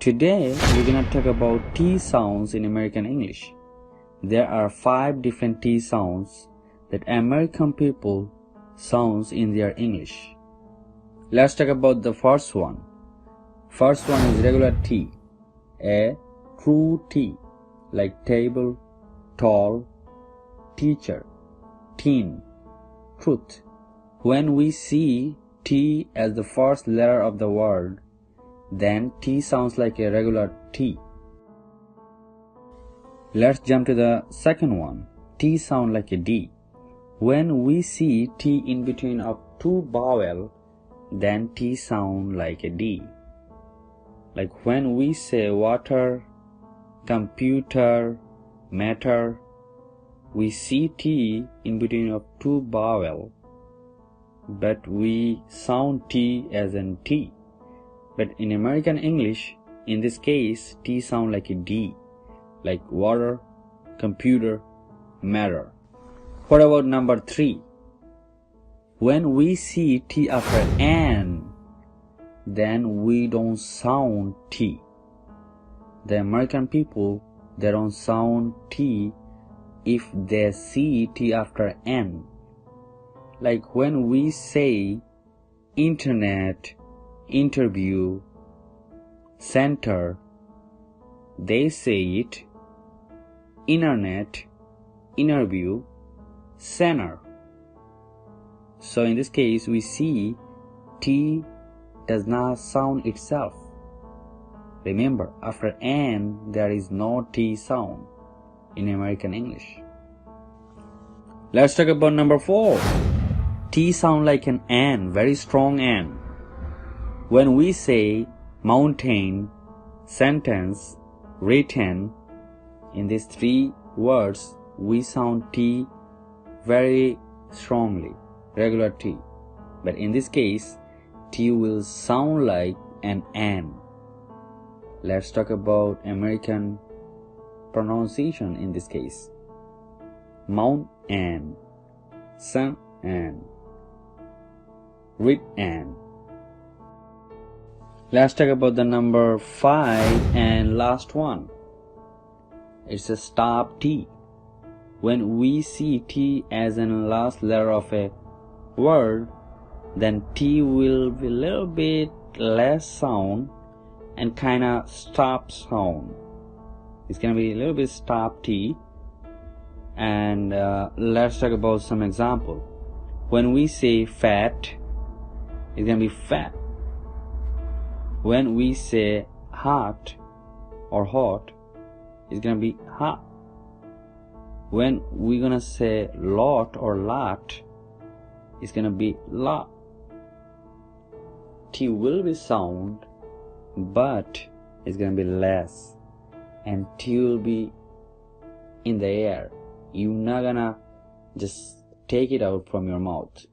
Today, we're gonna talk about T sounds in American English. There are 5 different T sounds that American people sounds in their English. Let's talk about the first one. First one is regular T, a true T, like table, tall, teacher, teen, truth. When we see T as the first letter of the word, then T sounds like a regular T. Let's jump to the second one. T sound like a D. When we see T in between of 2 vowels, then T sound like a D. Like when we say water, computer, matter, we see T in between of 2 vowels, but we sound T as an T. But in American English, in this case, T sound like a D, like water, computer, matter. What about number 3? When we see T after N, then we don't sound T. The American people, they don't sound T if they see T after N. Like when we say internet, interview, center, they say it internet, interview, center. So in this case, we see T does not sound itself. Remember, after N, there is no T sound in American English. Let's talk about number 4. T sound like an N, very strong N. When we say mountain, sentence, written, in these 3 words, we sound T very strongly, regular T. But in this case, T will sound like an N. Let's talk about American pronunciation in this case. Mount N, sun N, read N. Let's talk about the number 5 and last one. It's a stop T. When we see T as an last letter of a word, then T will be a little bit less sound and kinda stop sound. It's gonna be a little bit stop T. And let's talk about some example. When we say fat, it's gonna be fat. When we say hot or hot, it's gonna be hot. When we're gonna say lot or lot, it's gonna be lot. T will be sound, but it's gonna be less, and T will be in the air. You're not gonna just take it out from your mouth.